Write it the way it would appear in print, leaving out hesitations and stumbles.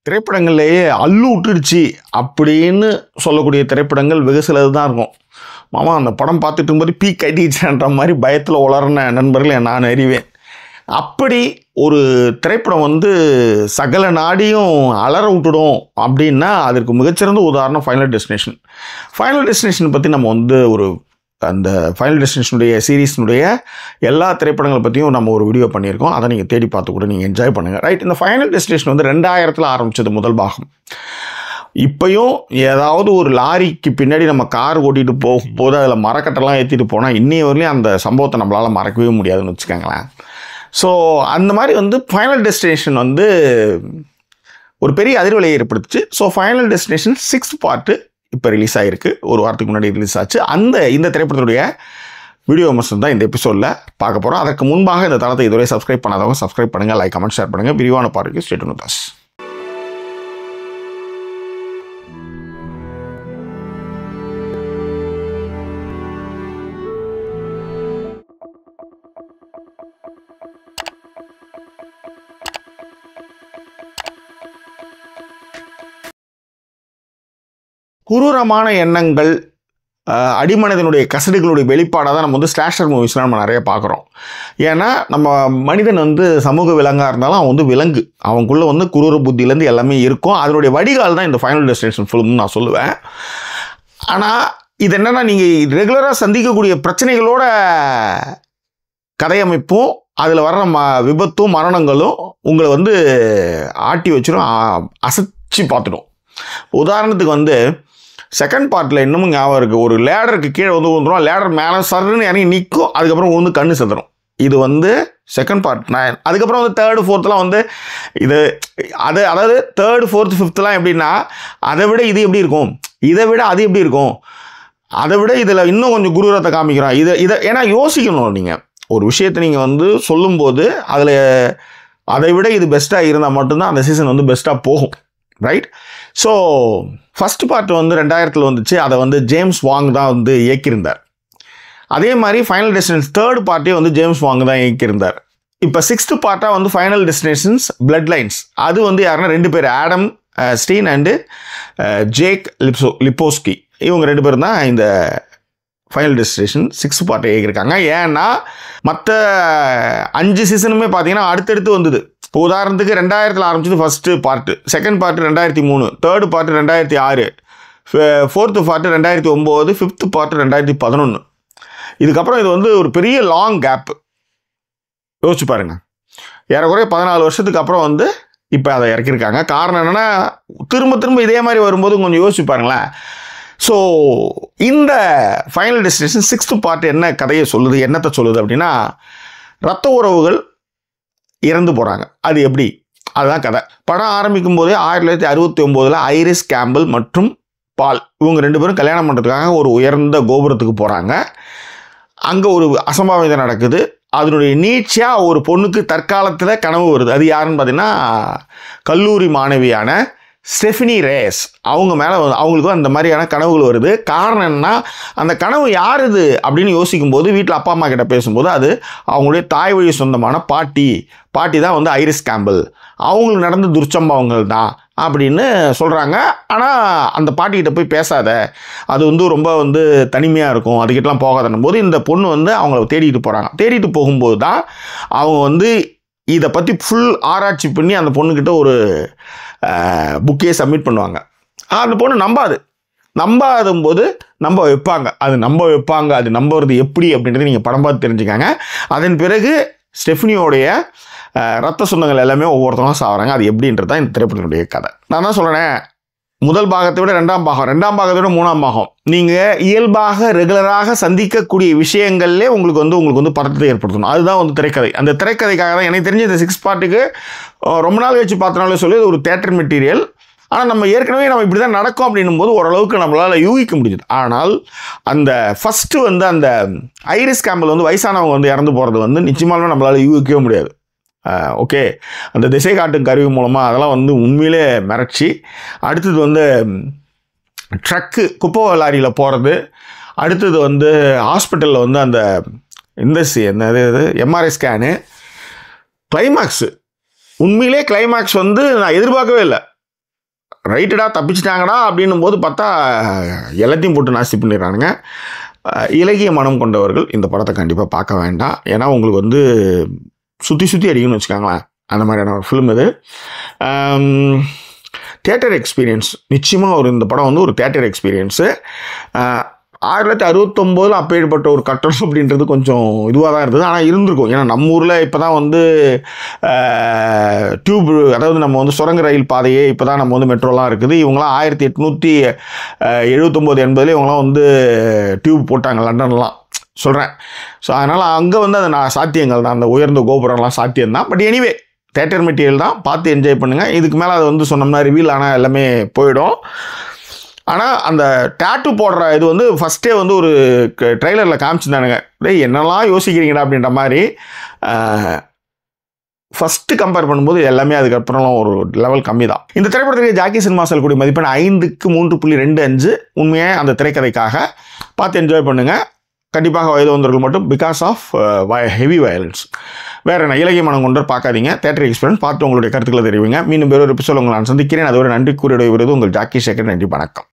திரைப்படங்கள்லேயே அல்லு விட்டுடுச்சு அப்படின்னு சொல்லக்கூடிய திரைப்படங்கள் வெகு சிலது தான் இருக்கும். மாமா அந்த படம் பார்த்துட்டு இருக்கும்போது பீக் கட்டிடுச்சுன்ற மாதிரி பயத்தில் உளர்ன நண்பர்களை நான் அறிவேன். அப்படி ஒரு திரைப்படம் வந்து சகல நாடியும் அலற விட்டுடும் அப்படின்னா அதற்கு மிகச்சிறந்த உதாரணம் ஃபைனல் டெஸ்டினேஷன். ஃபைனல் டெஸ்டினேஷன் பற்றி நம்ம வந்து அந்த ஃபைனல் டெஸ்டினேஷனுடைய சீரீஸ்னுடைய எல்லா திரைப்படங்களை பற்றியும் நம்ம ஒரு வீடியோ பண்ணியிருக்கோம். அதை நீங்கள் தேடி பார்த்து கூட நீங்கள் என்ஜாய் பண்ணுங்கள். ரைட், இந்த ஃபைனல் டெஸ்டினேஷன் வந்து 2000 ஆரம்பித்தது முதல் பாகம். இப்போயும் ஏதாவது ஒரு லாரிக்கு பின்னாடி நம்ம கார் ஓட்டிகிட்டு போகும்போது அதில் மரக்கட்டெல்லாம் ஏற்றிட்டு போனால் இன்னைய வரலையும் அந்த சம்பவத்தை நம்மளால் மறக்கவே முடியாதுன்னு வச்சுக்கோங்களேன். ஸோ அந்த மாதிரி வந்து ஃபைனல் டெஸ்டினேஷன் வந்து ஒரு பெரிய அதிர்வலையை ஏற்படுத்துச்சு. So final destination 6th part இப்போ ரிலீஸ் ஆகிருக்கு. ஒரு வாரத்துக்கு முன்னாடி ரிலீஸ் ஆச்சு. இந்த திரைப்படத்துடைய வீடியோ விமர்சனம் தான் இந்த எபிசோடில் பார்க்க போகிறோம். அதற்கு முன்பாக இந்த தளத்தை இதுவரை சப்ஸ்கிரைப் பண்ணாதவங்க சப்ஸ்கிரைப் பண்ணுங்கள், லைக், கமெண்ட், ஷேர் பண்ணுங்கள். விரிவான பார்வைக்கு ஸ்டே டியூன் வித் அஸ். குரூரமான எண்ணங்கள், அடிமனதனுடைய கசடுகளுடைய வெளிப்பாடாக தான் நம்ம வந்து ஸ்லாஷர் மூவிஸ்லாம் நம்ம நிறைய பார்க்குறோம். ஏன்னா நம்ம மனிதன் வந்து சமூக விலங்காக இருந்தாலும் அவன் வந்து விலங்கு, அவனுக்குள்ளே வந்து குரூர புத்தியிலேருந்து எல்லாமே இருக்கும். அதனுடைய வடிகால் தான் இந்த ஃபைனல் டெஸ்டினேஷன் ஃபிலிம்னு நான் சொல்லுவேன். ஆனால் இது என்னென்னா, நீங்கள் ரெகுலராக சந்திக்கக்கூடிய பிரச்சனைகளோட கதையமைப்பும் அதில் வர்ற விபத்தும் மரணங்களும் உங்களை வந்து ஆட்டி வச்சிடும், அசைச்சு பார்த்துடும். உதாரணத்துக்கு வந்து செகண்ட் பார்ட்டில் இன்னமும் ஞாபகம் இருக்குது, ஒரு லேடருக்கு கீழே வந்து விழுந்துடும், லேடர் மேலே சருன்னு இறங்கி நிற்கும், அதுக்கப்புறம் வந்து கண்ணு செத்துடும். இது வந்து செகண்ட் பார்ட். அதுக்கப்புறம் வந்து 3rd 4thலாம் வந்து இது அதாவது 3rd 4th 5thலாம் எப்படின்னா, அதை விட இது எப்படி இருக்கும், இதை விட அது எப்படி இருக்கும், அதை விட இதில் இன்னும் கொஞ்சம் குரூரத்தை காமிக்கிறோம். இதை ஏன்னா யோசிக்கணும். நீங்கள் ஒரு விஷயத்தை நீங்கள் வந்து சொல்லும்போது அதில் அதை விட இது பெஸ்ட்டாக இருந்தால் மட்டும்தான் அந்த சீசன் வந்து பெஸ்ட்டாக போகும். ரைட். ஸோ ஃபஸ்ட் பார்ட் வந்து 2000 வந்துச்சு. அதை வந்து ஜேம்ஸ் வாங் தான் வந்து இயக்கியிருந்தார். அதே மாதிரி ஃபைனல் டெஸ்டினேஷன் 3rd பார்ட்டே வந்து ஜேம்ஸ் வாங் தான் இயக்கியிருந்தார். இப்போ 6th பார்ட்டாக வந்து ஃபைனல் டெஸ்டினேஷன்ஸ் பிளட் லைன்ஸ், அது வந்து யாருன்னா 2 பேர், ஆடம் ஸ்டீன் அண்டு ஜேக் லிப்போஸ்கி, இவங்க 2 பேரும் தான் இந்த ஃபைனல் டெஸ்டினேஷன் 6th பார்ட்டை இயக்கியிருக்காங்க. ஏன்னா மற்ற 5 சீசனுமே பார்த்தீங்கன்னா அடுத்தடுத்து வந்தது. இப்போ உதாரணத்துக்கு 2000 ஆரம்பிச்சது first part, second part 2003, 3rd part 2006, 4th part 2009, 5th part 2011. இதுக்கப்புறம் இது வந்து ஒரு பெரிய லாங் கேப்பு. யோசிச்சு பாருங்கள், ஏறக்குறைய 14 வருஷத்துக்கு அப்புறம் வந்து இப்போ அதை இறக்கியிருக்காங்க. காரணம் என்னென்னா, திரும்ப இதே மாதிரி வரும்போது கொஞ்சம் யோசிச்சு பாருங்களேன். ஸோ இந்த ஃபைனல் டெஸ்டினேஷன் 6th பார்ட் என்ன கதையை சொல்லுது, என்னத்தை சொல்லுது அப்படின்னா, இரத்த உறவுகள் இறந்து போகிறாங்க. அது எப்படி, அதுதான் கதை. படம் ஆரம்பிக்கும் போதே 1969 ஐரிஸ் கேம்பிள் மற்றும் பால், இவங்க 2 பேரும் கல்யாணம் பண்ணுறதுக்காக ஒரு உயர்ந்த கோபுரத்துக்கு போகிறாங்க. அங்கே ஒரு அசம்பாவிதம் நடக்குது. அதனுடைய நீட்சியாக ஒரு பொண்ணுக்கு தற்காலத்தில் கனவு வருது. அது யாருன்னு பார்த்தீங்கன்னா, கல்லூரி மாணவியான ஸ்டெஃபினி ரேஸ். அவங்க மேலே அவங்களுக்கு அந்த மாதிரியான கனவுகள் வருது. காரணம் என்னன்னா, அந்த கனவு யார் இது அப்படின்னு யோசிக்கும்போது வீட்டில் அப்பா அம்மா கிட்ட பேசும்போது அது அவங்களுடைய தாய் வழி சொந்தமான பாட்டி தான் வந்து ஐரிஸ் கேம்பிள், அவங்களுக்கு நடந்த துர்ச்சம்பவங்கள் தான் அப்படின்னு சொல்கிறாங்க. ஆனால் அந்த பாட்டிக்கிட்ட போய் பேசாத, அது வந்து ரொம்ப வந்து தனிமையாக இருக்கும், அதுக்கிட்டலாம் போகாதன்னும் போது இந்த பொண்ணு வந்து அவங்கள தேடிட்டு போகிறாங்க. தேடிட்டு போகும்போது தான் அவங்க வந்து இதை பற்றி ஃபுல் ஆராய்ச்சி பண்ணி அந்த பொண்ணுக்கிட்ட ஒரு புக்கையே சப்மிட் பண்ணுவாங்க. அந்த பொண்ணு நம்பாதும்போது நம்ப வைப்பாங்க. அது நம்புறது எப்படி அப்படின்றது நீங்கள் படம் பார்த்து தெரிஞ்சுக்காங்க. அதன் பிறகு ஸ்டெஃபினியோடைய ரத்த சொந்தங்கள் எல்லாமே ஒவ்வொருத்தவங்க சாகுறாங்க. அது எப்படின்றது தான் இந்த திரைப்படத்தினுடைய கதை. நான் தான் சொல்கிறேன், முதல் பாகத்தை விட 2ஆம் பாகம், 2ஆம் பாகத்தை விட 3ஆம் பாகம், நீங்கள் இயல்பாக ரெகுலராக சந்திக்கக்கூடிய விஷயங்கள்லே உங்களுக்கு வந்து பதட்டத்தை ஏற்படுத்தணும். அதுதான் வந்து திரைக்கதை. அந்த திரைக்கதைக்காக தான் எனக்கு தெரிஞ்ச இந்த 6 பார்ட்டுக்கு ரொம்ப நாள் கழிச்சு பார்த்தனாலே சொல்லி ஒரு தேட்டர் மெட்டீரியல். ஆனால் நம்ம ஏற்கனவே நம்ம இப்படி தான் நடக்கும் அப்படின்னும் போது ஓரளவுக்கு நம்மளால் யூகிக்க முடியுது. ஆனால் அந்த ஃபஸ்ட்டு வந்து அந்த ஐரிஸ் கேம்பிள் வந்து வயசானவங்க வந்து இறந்து போகிறது வந்து நிச்சயமாலுமே நம்மளால் யூகிக்கவே முடியாது. ஓகே, அந்த திசை காட்டும் கருவி மூலமாக அதெல்லாம் வந்து உண்மையிலே மிரட்சி. அடுத்தது வந்து ட்ரக்கு குப்பை லாரியில் போகிறது, அடுத்தது வந்து ஹாஸ்பிட்டலில் வந்து அந்த என்னது எம்ஆர்ஐ ஸ்கேனு, கிளைமேக்ஸு. உண்மையிலே கிளைமேக்ஸ் வந்து நான் எதிர்பார்க்கவே இல்லை. ரைட்டடா தப்பிச்சிட்டாங்கடா அப்படின்னும் போது பார்த்தா எல்லாத்தையும் போட்டு நாசி பண்ணிடுறானுங்க. இலகிய மனம் கொண்டவர்கள் இந்த படத்தை கண்டிப்பாக பார்க்க வேண்டாம். ஏன்னா உங்களுக்கு வந்து சுற்றி சுற்றி அடிக்கணும்னு வச்சுக்காங்களேன், அந்த மாதிரியான ஒரு ஃபிலிம் இது. தியேட்டர் எக்ஸ்பீரியன்ஸ் நிச்சயமாக இந்த படம் வந்து ஒரு தியேட்டர் எக்ஸ்பீரியன்ஸு. 1969 அப்பேற்பட்ட ஒரு கட்டணம் அப்படின்றது கொஞ்சம் இதுவாக தான் இருந்தது. ஆனால் இருந்திருக்கும். ஏன்னா நம்ம ஊரில் இப்போ தான் வந்து டியூப், அதாவது நம்ம வந்து சுரங்க ரயில் பாதையே இப்போ தான் நம்ம வந்து மெட்ரோலாம் இருக்குது. இவங்களாம் 1879-80 இவங்களாம் வந்து டியூப் போட்டாங்க லண்டன்லாம் சொல்கிறேன். ஸோ அதனால் அங்கே வந்து அது சாத்தியங்கள் தான், அந்த உயர்ந்த கோபுரம்லாம் சாத்தியம்தான். பட் எனிவே தியேட்டர் மெட்டீரியல் தான், பார்த்து என்ஜாய் பண்ணுங்கள். இதுக்கு மேலே அது வந்து சொன்னோம்னா ரிவீல் ஆனால் எல்லாமே போயிடும். ஆனால் அந்த டேட்டு போடுற இது வந்து ஃபஸ்ட்டே வந்து ஒரு ட்ரெய்லரில் காமிச்சிருந்தானுங்க. என்னெல்லாம் யோசிக்கிறீங்கடா அப்படின்ற மாதிரி. ஃபஸ்ட்டு கம்பேர் பண்ணும்போது எல்லாமே அதுக்கப்புறம் ஒரு லெவல் கம்மி தான். இந்த திரைப்படத்துக்கு ஜாக்கி சினிமா சொல்லக்கூடிய மதிப்பெண் 5க்கு 3.25. உண்மையாக அந்த திரைக்கதைக்காக பார்த்து என்ஜாய் பண்ணுங்கள். கண்டிப்பாக வயது வந்தவர்கள் மட்டும், பிகாஸ் ஆஃப் ஹெவி வயலன்ஸ். வேறு என்ன, இலகிய மனம் கொண்டு பார்க்காதீங்க. தேட்டர் எக்ஸ்பீரியன்ஸ் பார்த்து உங்களுடைய கருத்துக்களை தெரிவிங்க. மீண்டும் வேறு ஒரு எபிசோட் உங்களை நான் சந்திக்கிறேன். அதுவரை நன்றி கூறிய விருது உங்கள் ஜாக்கி சேகர். நன்றி, வணக்கம்.